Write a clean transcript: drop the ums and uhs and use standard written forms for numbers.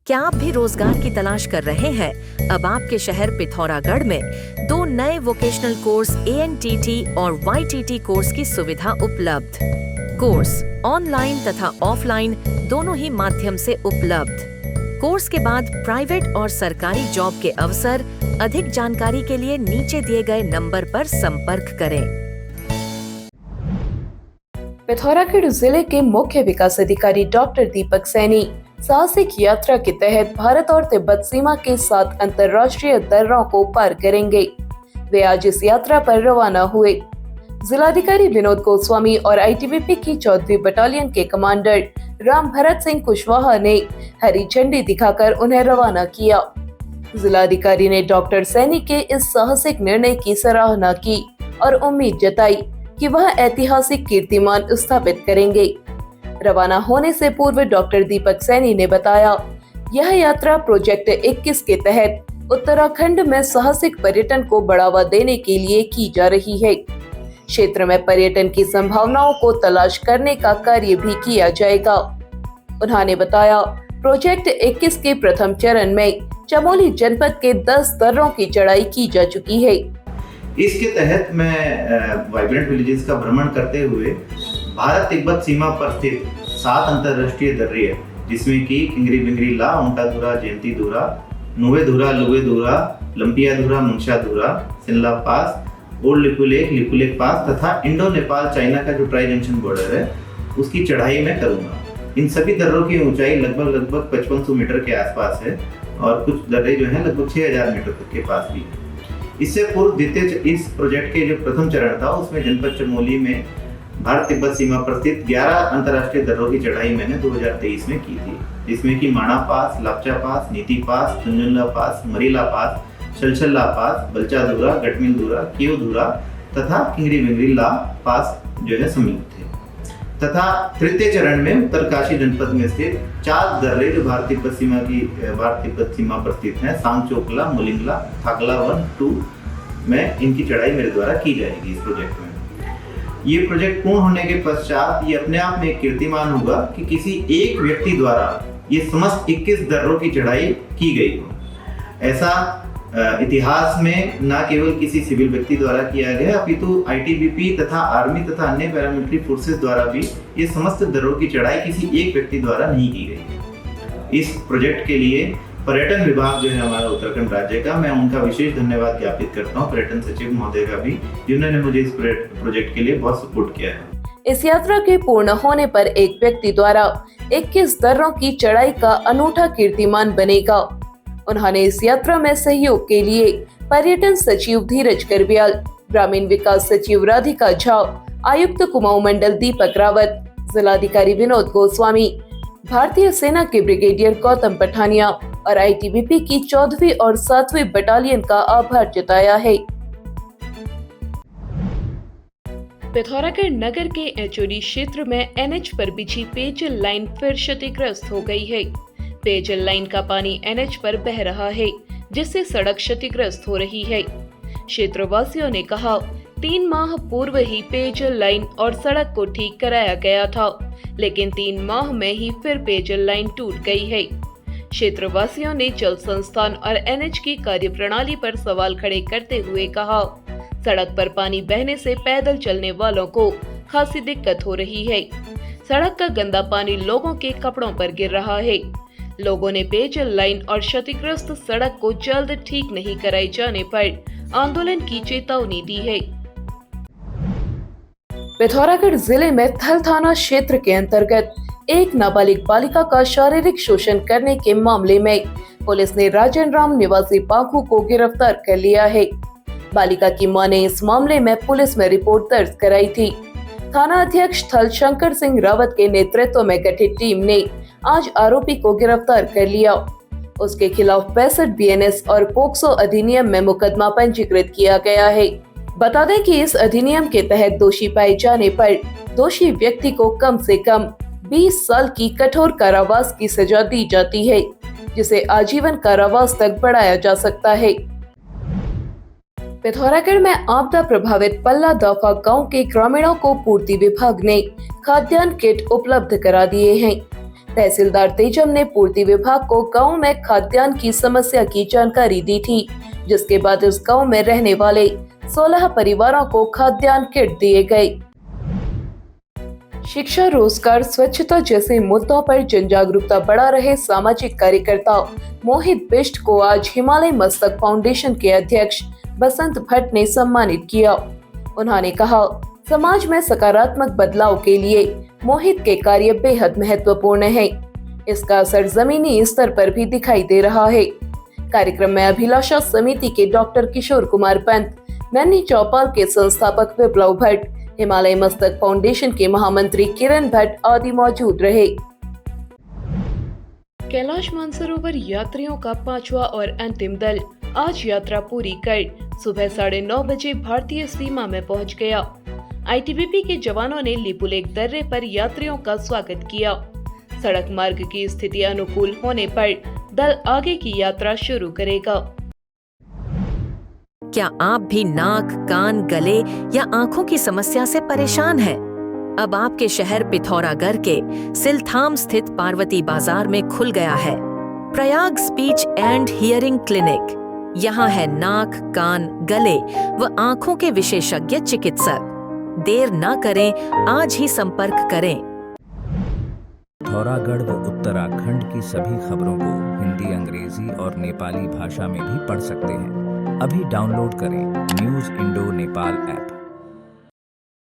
क्या आप भी रोजगार की तलाश कर रहे हैं? अब आपके शहर पिथौरागढ़ में 2 नए वोकेशनल कोर्स ANTT और YTT कोर्स की सुविधा उपलब्ध। कोर्स ऑनलाइन तथा ऑफलाइन दोनों ही माध्यम से उपलब्ध। कोर्स के बाद प्राइवेट और सरकारी जॉब के अवसर। अधिक जानकारी के लिए नीचे दिए गए नंबर पर संपर्क करें। पिथौरागढ़ जिले के मुख्य विकास अधिकारी डॉक्टर दीपक सैनी साहसिक यात्रा के तहत भारत और तिब्बत सीमा के 7 अंतर्राष्ट्रीय दर्रों को पार करेंगे। वे आज इस यात्रा पर रवाना हुए। जिलाधिकारी विनोद गोस्वामी और ITBP की 4वीं बटालियन के कमांडर राम भरत सिंह कुशवाहा ने हरी झंडी दिखाकर उन्हें रवाना किया। जिलाधिकारी ने डॉक्टर सैनी के इस साहसिक निर्णय की सराहना की और उम्मीद जताई कि वह ऐतिहासिक कीर्तिमान स्थापित करेंगे। रवाना होने से पूर्व डॉक्टर दीपक सैनी ने बताया, यह यात्रा प्रोजेक्ट 21 के तहत उत्तराखंड में साहसिक पर्यटन को बढ़ावा देने के लिए की जा रही है। क्षेत्र में पर्यटन की संभावनाओं को तलाश करने का कार्य भी किया जाएगा। उन्होंने बताया, प्रोजेक्ट 21 के प्रथम चरण में चमोली जनपद के 10 दर्रों की चढ़ाई की जा चुकी है। इसके तहत मैं वाइब्रेंट विलेजेस का भ्रमण करते हुए भारत तिब्बत सीमा पर स्थित 7 अंतर्राष्ट्रीय दर्रे है, जिसमें कि किंगरी बिंगरी ला, उंटा धुरा, जयंती धुरा, नुवे धुरा, लुवे धुरा, लंपिया धुरा, मुंशा धुरा, सिनला पास, ओल्ड लिपुलेक पास तथा इंडो नेपाल चाइना का जो ट्राई जंक्शन बॉर्डर है उसकी चढ़ाई मैं करूंगा। इन सभी दर्रों की ऊंचाई लगभग 5500 मीटर के आसपास है और कुछ दर्रे जो हैं लगभग 6000 मीटर तक के पास भी है। इससे पूर्व द्वितीय इस प्रोजेक्ट के जो प्रथम चरण था उसमें जनपद चमोली में भारत तिब्बत सीमा पर स्थित 11 अंतर्राष्ट्रीय दर्रों की चढ़ाई मैंने 2023 में की थी, जिसमें कि माणा पास, लापचा पास, नीति पास, झुंझुनला पास, मरीला पास, छलछल्ला पास, बलचाधुरा, गटमिलधुरा, कियोधुरा तथा किंगरी बिंगरी ला पास जो है सम्मिलित थे। तथा तृतीय चरण में उत्तरकाशी जनपद में स्थित 4 दर्रे जो भारत तिब्बत सीमा पर स्थित हैं, सांगचोकला, मुलिंगला, थाकला 1, 2 में इनकी चढ़ाई मेरे द्वारा की जाएगी। इस प्रोजेक्ट में ये प्रोजेक्ट पूर्ण होने के पश्चात ये अपने आप में एक कीर्तिमान होगा कि किसी एक व्यक्ति द्वारा ये समस्त 21 दर्रों की चढ़ाई की गई हो। ऐसा इतिहास में न केवल किसी सिविल व्यक्ति द्वारा किया गया, अपितु ITBP तथा आर्मी तथा अन्य पैरामिलिट्री फोर्सेस द्वारा भी ये समस्त दर्रों की चढ़ाई किसी एक व्यक्ति द्वारा नहीं की गई। इस प्रोजेक्ट के लिए पर्यटन विभाग जो है हमारा उत्तराखंड राज्य का, मैं उनका विशेष धन्यवाद ज्ञापित करता हूँ, पर्यटन सचिव महोदय का भी, जिन्होंने मुझे इस प्रोजेक्ट के लिए बहुत सपोर्ट किया है। इस यात्रा के पूर्ण होने पर एक व्यक्ति द्वारा 21 दर्रों की चढ़ाई का अनूठा कीर्तिमान बनेगा। उन्होंने इस यात्रा में सहयोग के लिए पर्यटन सचिव धीरज करबियाल, ग्रामीण विकास सचिव राधिका झा, आयुक्त कुमाऊं मंडल दीपक रावत, जिलाधिकारी विनोद गोस्वामी, भारतीय सेना के ब्रिगेडियर गौतम पठानिया और ITBP की 4वीं और 7वीं बटालियन का आभार जताया है। पिथौरागढ़ नगर के HOD क्षेत्र में NH पर बिछी पेयजल लाइन फिर क्षतिग्रस्त हो गई है। पेयजल लाइन का पानी NH पर बह रहा है, जिससे सड़क क्षतिग्रस्त हो रही है। क्षेत्रवासियों ने कहा, 3 माह पूर्व ही पेयजल लाइन और सड़क को ठीक कराया गया था, लेकिन 3 माह में ही फिर पेयजल लाइन टूट गई है। क्षेत्रवासियों ने जल संस्थान और NH की कार्यप्रणाली पर सवाल खड़े करते हुए कहा, सड़क पर पानी बहने से पैदल चलने वालों को खासी दिक्कत हो रही है। सड़क का गंदा पानी लोगों के कपड़ों पर गिर रहा है। लोगों ने पेयजल लाइन और क्षतिग्रस्त सड़क को जल्द ठीक नहीं कराए जाने पर आंदोलन की चेतावनी दी है। पिथौरागढ़ जिले में थल थाना क्षेत्र के अंतर्गत एक नाबालिग बालिका का शारीरिक शोषण करने के मामले में पुलिस ने राजन राम निवासी पाखू को गिरफ्तार कर लिया है। बालिका की मां ने इस मामले में पुलिस में रिपोर्ट दर्ज कराई थी। थाना अध्यक्ष थल शंकर सिंह रावत के नेतृत्व में गठित टीम ने आज आरोपी को गिरफ्तार कर लिया। उसके खिलाफ 65 BNS और पोक्सो अधिनियम में मुकदमा पंजीकृत किया गया है। बता दें कि इस अधिनियम के तहत दोषी पाए जाने पर दोषी व्यक्ति को कम से कम 20 साल की कठोर कारावास की सजा दी जाती है, जिसे आजीवन कारावास तक बढ़ाया जा सकता है। पिथौरागढ़ में आपदा प्रभावित पल्ला दौफा गांव के ग्रामीणों को पूर्ति विभाग ने खाद्यान्न किट उपलब्ध करा दिए हैं। तहसीलदार तेजम ने पूर्ति विभाग को गांव में खाद्यान्न की समस्या की जानकारी दी थी, जिसके बाद इस गांव में रहने वाले 16 परिवारों को खाद्यान्न किट दिए गए। शिक्षा, रोजगार, स्वच्छता जैसे मुद्दों पर जन जागरूकता बढ़ा रहे सामाजिक कार्यकर्ता मोहित बिष्ट को आज हिमालय मस्तक फाउंडेशन के अध्यक्ष बसंत भट्ट ने सम्मानित किया। उन्होंने कहा, समाज में सकारात्मक बदलाव के लिए मोहित के कार्य बेहद महत्वपूर्ण है। इसका असर जमीनी स्तर पर भी दिखाई दे रहा है। कार्यक्रम में अभिलाषा समिति के डॉक्टर किशोर कुमार पंत, नन्ही चौपाल के संस्थापक विप्लव भट्ट, हिमालय मस्तक फाउंडेशन के महामंत्री किरण भट्ट आदि मौजूद रहे। कैलाश मानसरोवर यात्रियों का 5वां और अंतिम दल आज यात्रा पूरी कर सुबह 9:30 बजे भारतीय सीमा में पहुंच गया। आईटीबीपी के जवानों ने लिपुलेख दर्रे पर यात्रियों का स्वागत किया। सड़क मार्ग की स्थिति अनुकूल होने पर दल आगे की यात्रा शुरू करेगा। क्या आप भी नाक, कान, गले या आंखों की समस्या से परेशान हैं? अब आपके शहर पिथौरागढ़ के सिलथाम स्थित पार्वती बाजार में खुल गया है Prayag speech and hearing clinic. यहाँ है नाक, कान, गले व आंखों के विशेषज्ञ चिकित्सक। देर न करें, आज ही संपर्क करें। पिथौरागढ़ व उत्तराखंड की सभी खबरों को हिंदी, अंग्रेजी और नेपाली भाषा में भी पढ़ सकते हैं। अभी डाउनलोड करें न्यूज़ इंडो नेपाल ऐप।